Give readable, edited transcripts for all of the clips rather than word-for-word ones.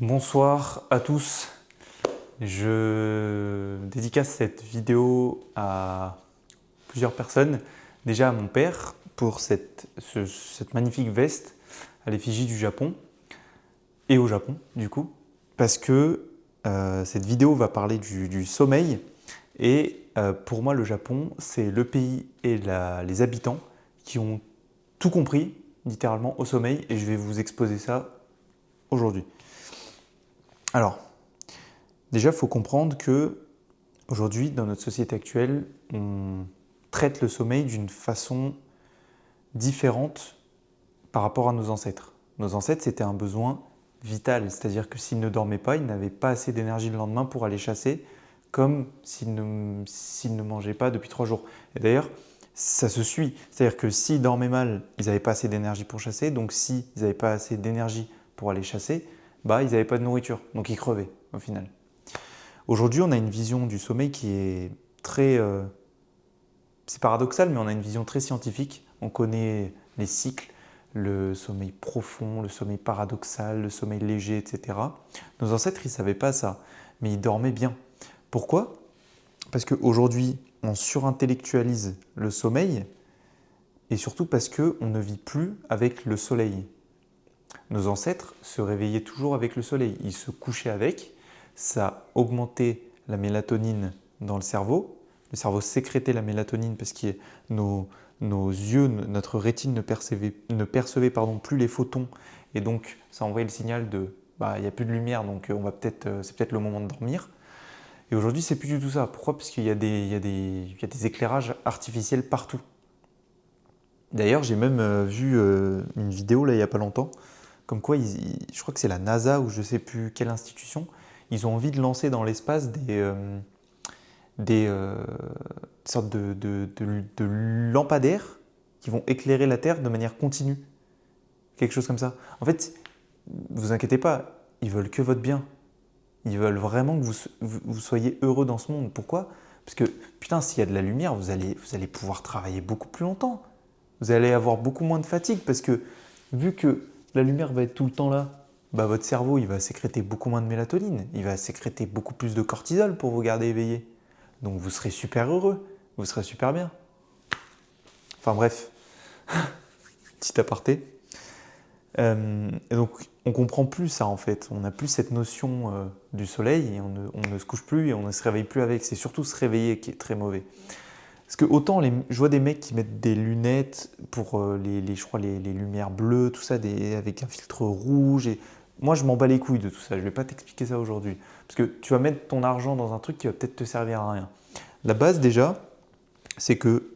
Bonsoir à tous. Je dédicace cette vidéo à plusieurs personnes. Déjà à mon père pour cette magnifique veste à l'effigie du Japon et au Japon du coup, parce que cette vidéo va parler du sommeil et pour moi le Japon c'est le pays et les habitants qui ont tout compris littéralement au sommeil et je vais vous exposer ça aujourd'hui. Alors, déjà, il faut comprendre que aujourd'hui, dans notre société actuelle, on traite le sommeil d'une façon différente par rapport à nos ancêtres. Nos ancêtres, c'était un besoin vital, c'est-à-dire que s'ils ne dormaient pas, ils n'avaient pas assez d'énergie le lendemain pour aller chasser, comme s'ils ne mangeaient pas depuis 3 jours. Et d'ailleurs, ça se suit, c'est-à-dire que s'ils dormaient mal, ils n'avaient pas assez d'énergie pour chasser, donc s'ils n'avaient pas assez d'énergie pour aller chasser, bah, ils n'avaient pas de nourriture, donc ils crevaient au final. Aujourd'hui, on a une vision du sommeil qui est très... c'est paradoxal, mais on a une vision très scientifique. On connaît les cycles, le sommeil profond, le sommeil paradoxal, le sommeil léger, etc. Nos ancêtres, ils ne savaient pas ça, mais ils dormaient bien. Pourquoi? Parce qu'aujourd'hui, on surintellectualise le sommeil et surtout parce qu'on ne vit plus avec le soleil. Nos ancêtres se réveillaient toujours avec le soleil. Ils se couchaient avec, ça augmentait la mélatonine dans le cerveau. Le cerveau sécrétait la mélatonine parce que nos yeux, notre rétine ne percevait plus les photons et donc ça envoyait le signal de il n'y a plus de lumière donc c'est peut-être le moment de dormir. Et aujourd'hui, c'est plus du tout ça. Pourquoi? Parce qu'il y a des éclairages artificiels partout. D'ailleurs, j'ai même vu une vidéo là il n'y a pas longtemps comme quoi, je crois que c'est la NASA ou je ne sais plus quelle institution, ils ont envie de lancer dans l'espace des sortes de lampadaires qui vont éclairer la Terre de manière continue. Quelque chose comme ça. En fait, vous inquiétez pas, ils veulent que votre bien. Ils veulent vraiment que vous soyez heureux dans ce monde. Pourquoi? Parce que, putain, s'il y a de la lumière, vous allez pouvoir travailler beaucoup plus longtemps. Vous allez avoir beaucoup moins de fatigue parce que, vu que la lumière va être tout le temps là, votre cerveau il va sécréter beaucoup moins de mélatonine, il va sécréter beaucoup plus de cortisol pour vous garder éveillé. Donc vous serez super heureux, vous serez super bien. Enfin bref, petit aparté. Et donc on comprend plus ça en fait, on n'a plus cette notion du soleil et on ne se couche plus et on ne se réveille plus avec. C'est surtout se réveiller qui est très mauvais. Parce que autant je vois des mecs qui mettent des lunettes pour je crois les lumières bleues, tout ça, avec un filtre rouge. Et moi, je m'en bats les couilles de tout ça. Je ne vais pas t'expliquer ça aujourd'hui. Parce que tu vas mettre ton argent dans un truc qui va peut-être te servir à rien. La base déjà, c'est que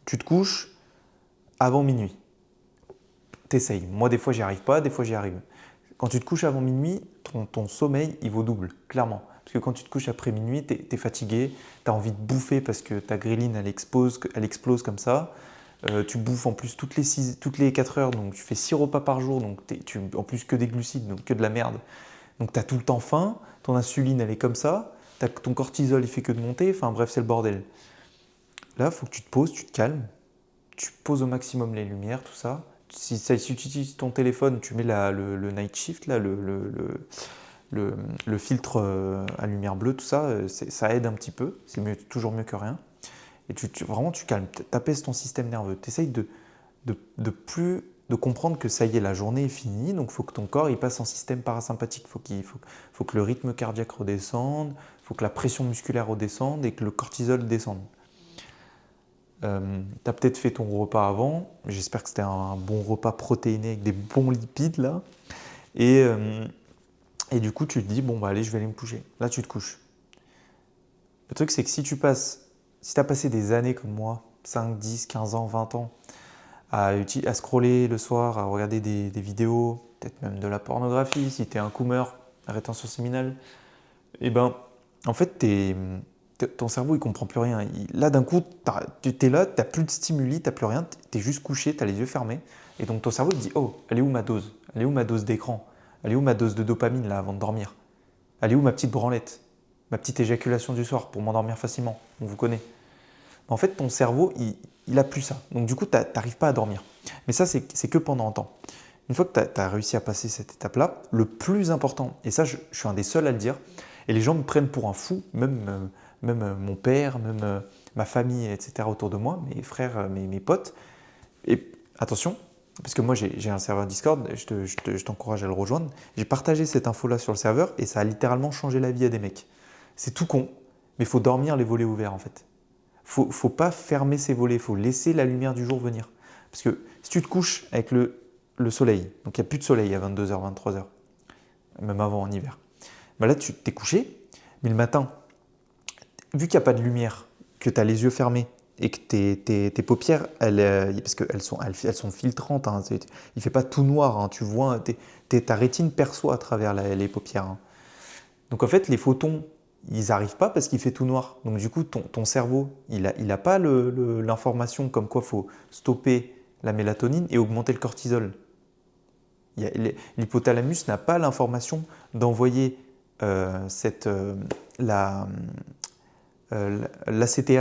tu te couches avant minuit. T'essayes. Moi, des fois, j'y arrive pas, des fois, j'y arrive. Quand tu te couches avant minuit, ton sommeil, il vaut double, clairement. Parce que quand tu te couches après minuit, tu es fatigué, tu as envie de bouffer parce que ta ghrelin, elle explose comme ça. Tu bouffes en plus toutes les 4 heures, donc tu fais 6 repas par jour, donc en plus que des glucides, donc que de la merde. Donc tu as tout le temps faim, ton insuline, elle est comme ça, ton cortisol, il fait que de monter, enfin bref, c'est le bordel. Là, il faut que tu te poses, tu te calmes, tu poses au maximum les lumières, tout ça. Si tu utilises ton téléphone, tu mets le night shift, là, le filtre à lumière bleue, tout ça, ça aide un petit peu. C'est toujours mieux que rien. Et vraiment, tu calmes, tu apaises ton système nerveux. Tu essayes de comprendre que ça y est, la journée est finie, donc il faut que ton corps il passe en système parasympathique. Il faut que le rythme cardiaque redescende, il faut que la pression musculaire redescende et que le cortisol descende. Tu as peut-être fait ton repas avant, j'espère que c'était un bon repas protéiné avec des bons lipides là. Et du coup, tu te dis, bon, allez, je vais aller me coucher. Là, tu te couches. Le truc, c'est que si tu as passé des années comme moi, 5, 10, 15 ans, 20 ans, à scroller le soir, à regarder des vidéos, peut-être même de la pornographie, si tu es un coomer, à rétention séminale, et en fait, ton cerveau, il comprend plus rien. Là, d'un coup, tu es là, tu n'as plus de stimuli, tu n'as plus rien, tu es juste couché, tu as les yeux fermés. Et donc, ton cerveau, il dit, oh, elle est où ma dose? Elle est où ma dose d'écran? Elle est où ma dose de dopamine, là, avant de dormir? Elle est où ma petite branlette? Ma petite éjaculation du soir pour m'endormir facilement? On vous connaît. En fait, ton cerveau, il a plus ça. Donc, du coup, tu n'arrives pas à dormir. Mais ça, c'est que pendant un temps. Une fois que tu as réussi à passer cette étape-là, le plus important, et ça je suis un des seuls à le dire, et les gens me prennent pour un fou, même mon père, même ma famille, etc. autour de moi, mes frères, mes potes. Et attention, parce que moi j'ai un serveur Discord, je t'encourage à le rejoindre. J'ai partagé cette info-là sur le serveur et ça a littéralement changé la vie à des mecs. C'est tout con, mais il faut dormir les volets ouverts en fait. Faut pas fermer ses volets, il faut laisser la lumière du jour venir. Parce que si tu te couches avec le soleil, donc il n'y a plus de soleil à 22h, 23h, même avant en hiver, bah là tu t'es couché, mais le matin, vu qu'il n'y a pas de lumière, que tu as les yeux fermés et que tes paupières, parce qu'elles sont filtrantes, hein, il ne fait pas tout noir, hein, tu vois, ta rétine perçoit à travers les paupières. Hein. Donc en fait, les photons, ils n'arrivent pas parce qu'il fait tout noir. Donc du coup, ton cerveau, il a pas l'information comme quoi il faut stopper la mélatonine et augmenter le cortisol. L'hypothalamus n'a pas l'information d'envoyer l'ACTH,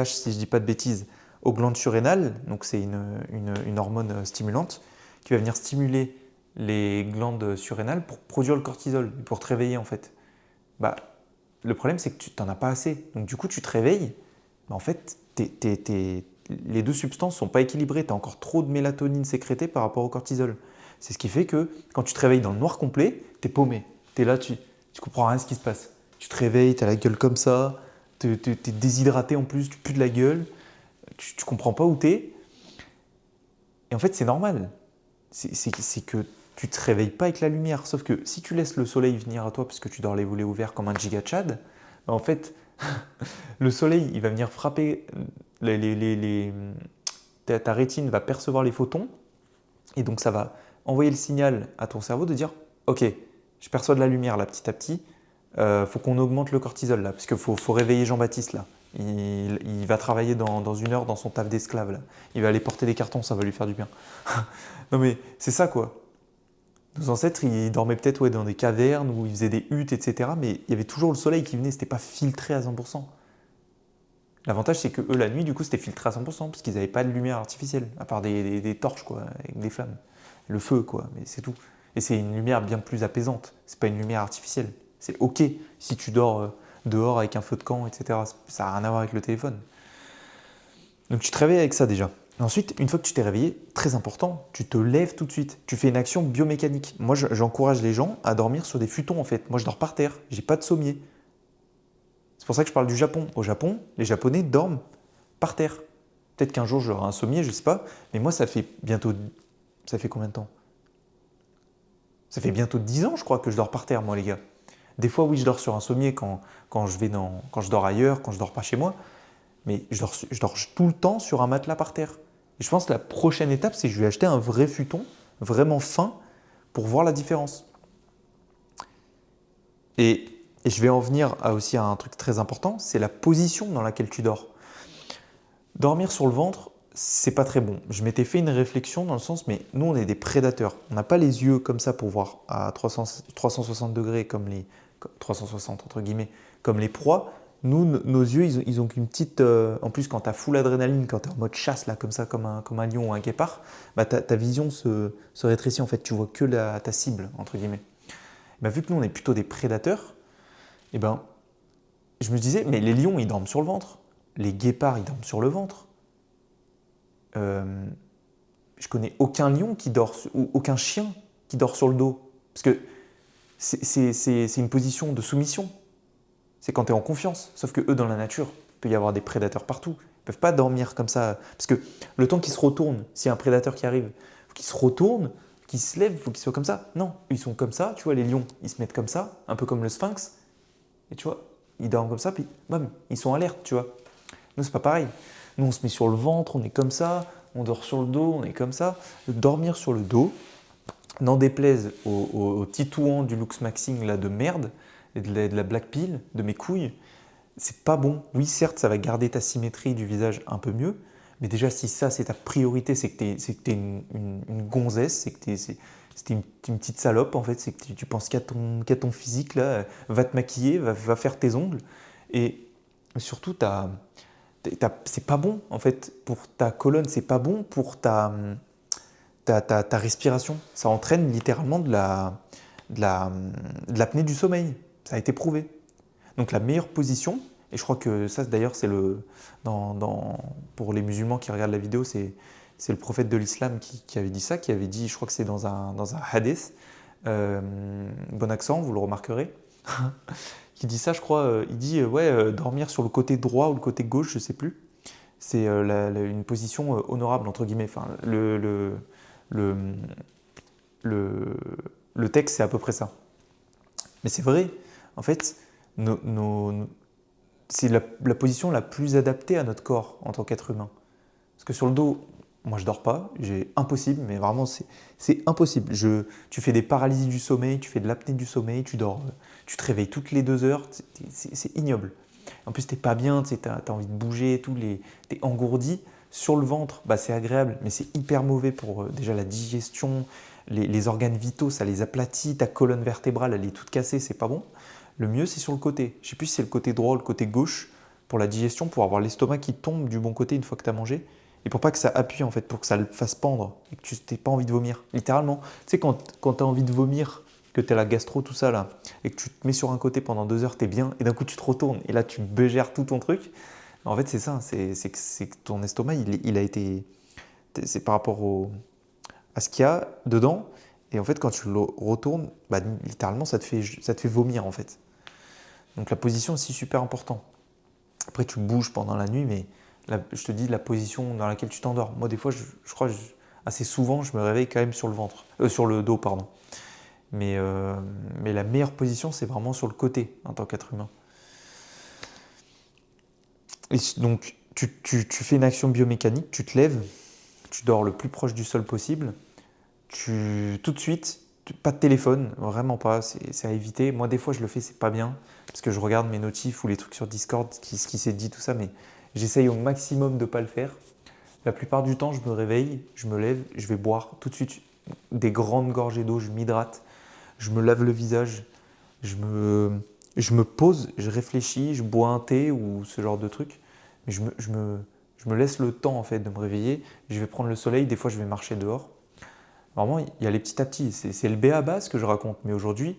si je ne dis pas de bêtises, aux glandes surrénales. Donc c'est une hormone stimulante qui va venir stimuler les glandes surrénales pour produire le cortisol, pour te réveiller en fait. Bah, le problème c'est que tu n'en as pas assez. Donc du coup tu te réveilles, bah, en fait les deux substances ne sont pas équilibrées, tu as encore trop de mélatonine sécrétée par rapport au cortisol. C'est ce qui fait que quand tu te réveilles dans le noir complet, tu es paumé. Tu es là, tu comprends rien à ce qui se passe. Tu te réveilles, tu as la gueule comme ça, tu es déshydraté en plus, tu pues de la gueule, tu comprends pas où tu es. Et en fait, c'est normal. C'est que tu te réveilles pas avec la lumière. Sauf que si tu laisses le soleil venir à toi parce que tu dors les volets ouverts comme un giga tchad, bah en fait, le soleil, il va venir frapper, ta rétine va percevoir les photons, et donc ça va envoyer le signal à ton cerveau de dire « Ok, je perçois de la lumière là petit à petit, faut qu'on augmente le cortisol là, parce qu'il faut réveiller Jean-Baptiste là. Il va travailler dans une heure dans son taf d'esclave là. Il va aller porter des cartons, ça va lui faire du bien. » Non mais c'est ça quoi. Nos ancêtres, ils dormaient peut-être dans des cavernes où ils faisaient des huttes, etc. Mais il y avait toujours le soleil qui venait, c'était pas filtré à 100%. L'avantage, c'est que eux, la nuit, du coup, c'était filtré à 100% parce qu'ils n'avaient pas de lumière artificielle, à part des torches, quoi, avec des flammes. Le feu, quoi, mais c'est tout. Et c'est une lumière bien plus apaisante. C'est pas une lumière artificielle. C'est ok si tu dors dehors avec un feu de camp, etc. Ça n'a rien à voir avec le téléphone. Donc tu te réveilles avec ça déjà. Ensuite, une fois que tu t'es réveillé, très important, tu te lèves tout de suite. Tu fais une action biomécanique. Moi, j'encourage les gens à dormir sur des futons en fait. Moi, je dors par terre. J'ai pas de sommier. C'est pour ça que je parle du Japon. Au Japon, les Japonais dorment par terre. Peut-être qu'un jour j'aurai un sommier, je ne sais pas. Mais moi, ça fait bientôt. Ça fait combien de temps? Ça fait bientôt 10 ans, je crois, que je dors par terre, moi, les gars. Des fois, oui, je dors sur un sommier quand je dors ailleurs, quand je dors pas chez moi. Mais je dors tout le temps sur un matelas par terre. Et je pense que la prochaine étape, c'est que je vais acheter un vrai futon, vraiment fin, pour voir la différence. Et je vais en venir aussi à un truc très important, c'est la position dans laquelle tu dors. Dormir sur le ventre, c'est pas très bon. Je m'étais fait une réflexion dans le sens, mais nous on est des prédateurs. On n'a pas les yeux comme ça pour voir à 360 degrés comme 360 entre guillemets, comme les proies. Nous, nos yeux, ils ont qu'une petite. En plus, quand tu as full adrénaline, quand tu es en mode chasse, là, comme ça, comme un lion ou un guépard, bah, ta vision se rétrécit. En fait, tu vois que ta cible, entre guillemets. Bah, vu que nous, on est plutôt des prédateurs, eh ben, je me disais, mais les lions, ils dorment sur le ventre. Les guépards, ils dorment sur le ventre. Je connais aucun lion qui dort, ou aucun chien qui dort sur le dos. Parce que c'est une position de soumission. C'est quand tu es en confiance. Sauf que eux, dans la nature, il peut y avoir des prédateurs partout. Ils ne peuvent pas dormir comme ça. Parce que le temps qu'ils se retournent, s'il y a un prédateur qui arrive, il faut qu'ils se retournent, qu'ils se lèvent, il faut qu'ils soient comme ça. Non, ils sont comme ça. Tu vois, les lions, ils se mettent comme ça, un peu comme le sphinx. Et tu vois, ils dorment comme ça, puis bam, ils sont alertes, tu vois. Nous, c'est pas pareil. Nous, on se met sur le ventre, on est comme ça. On dort sur le dos, on est comme ça. Dormir sur le dos, n'en déplaise aux titouans du Lux Maxing là, de merde, et de la black pill, de mes couilles, c'est pas bon. Oui, certes, ça va garder ta symétrie du visage un peu mieux, mais déjà, si ça, c'est ta priorité, c'est que t'es une gonzesse, c'est que t'es une petite salope, en fait, c'est que tu penses qu'à ton physique, là, va te maquiller, va faire tes ongles, et surtout, c'est pas bon, en fait, pour ta colonne, c'est pas bon pour ta respiration. Ça entraîne littéralement de l'apnée du sommeil. Ça a été prouvé. Donc la meilleure position, et je crois que ça d'ailleurs c'est pour les musulmans qui regardent la vidéo, c'est le prophète de l'islam qui avait dit ça, qui avait dit, je crois que c'est dans un hadith, bon accent, vous le remarquerez, qui dit ça, je crois, il dit dormir sur le côté droit ou le côté gauche, je sais plus, c'est une position honorable entre guillemets. Enfin, le texte c'est à peu près ça. Mais c'est vrai, en fait, c'est la position la plus adaptée à notre corps en tant qu'être humain. Parce que sur le dos, moi je dors pas, impossible, mais vraiment c'est impossible. Tu fais des paralysies du sommeil, tu fais de l'apnée du sommeil, tu dors, tu te réveilles toutes les 2 heures, c'est ignoble. En plus t'es pas bien, tu as envie de bouger, t'es engourdi. Sur le ventre, bah, c'est agréable, mais c'est hyper mauvais pour déjà la digestion, les organes vitaux, ça les aplatit, ta colonne vertébrale elle est toute cassée, c'est pas bon. Le mieux c'est sur le côté. Je sais plus si c'est le côté droit ou le côté gauche pour la digestion, pour avoir l'estomac qui tombe du bon côté une fois que tu as mangé. Et pour pas que ça appuie en fait, pour que ça le fasse pendre et que tu n'aies pas envie de vomir. Littéralement. Tu sais, quand tu as envie de vomir, que tu as la gastro, tout ça là, et que tu te mets sur un côté pendant 2 heures, tu es bien, et d'un coup tu te retournes, et là tu bégères tout ton truc. En fait, c'est ça, c'est que ton estomac, il a été. C'est par rapport à ce qu'il y a dedans. Et en fait, quand tu le retournes, bah, littéralement, ça te fait vomir en fait. Donc la position, c'est super important. Après, tu bouges pendant la nuit, mais je te dis la position dans laquelle tu t'endors. Moi, des fois, je crois assez souvent, je me réveille quand même sur sur le dos, pardon. Mais la meilleure position, c'est vraiment sur le côté en tant qu'être humain. Et donc, tu fais une action biomécanique, tu te lèves, tu dors le plus proche du sol possible. Tout de suite, pas de téléphone, vraiment pas, c'est à éviter. Moi, des fois, je le fais, c'est pas bien, parce que je regarde mes notifs ou les trucs sur Discord, ce qui s'est dit, tout ça, mais j'essaye au maximum de ne pas le faire. La plupart du temps, je me réveille, je me lève, je vais boire tout de suite des grandes gorgées d'eau, je m'hydrate, je me lave le visage, je me pose, je réfléchis, je bois un thé ou ce genre de truc. Mais je me laisse le temps en fait de me réveiller. Je vais prendre le soleil, des fois je vais marcher dehors. Vraiment, il y a les petits à petits. C'est le b.a.-ba ce que je raconte. Mais aujourd'hui,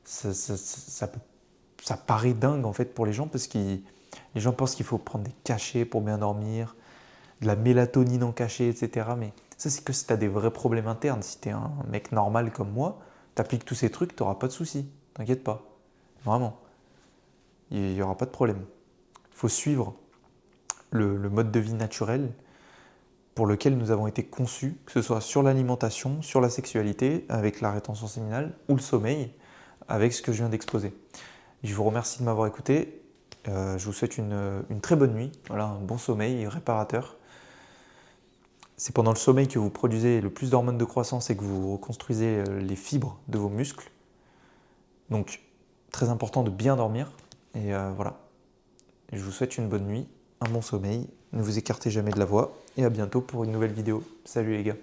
ça paraît dingue en fait pour les gens parce que les gens pensent qu'il faut prendre des cachets pour bien dormir, de la mélatonine en cachet, etc. Mais ça, c'est que si tu as des vrais problèmes internes. Si tu es un mec normal comme moi, tu appliques tous ces trucs, tu n'auras pas de soucis. T'inquiète pas. Vraiment. Il n'y aura pas de problème. Il faut suivre le mode de vie naturel pour lequel nous avons été conçus, que ce soit sur l'alimentation, sur la sexualité, avec la rétention séminale, ou le sommeil, avec ce que je viens d'exposer. Je vous remercie de m'avoir écouté. Je vous souhaite une très bonne nuit, voilà, un bon sommeil réparateur. C'est pendant le sommeil que vous produisez le plus d'hormones de croissance et que vous reconstruisez les fibres de vos muscles. Donc, très important de bien dormir. Et voilà. Je vous souhaite une bonne nuit, un bon sommeil. Ne vous écartez jamais de la voie. Et à bientôt pour une nouvelle vidéo. Salut les gars.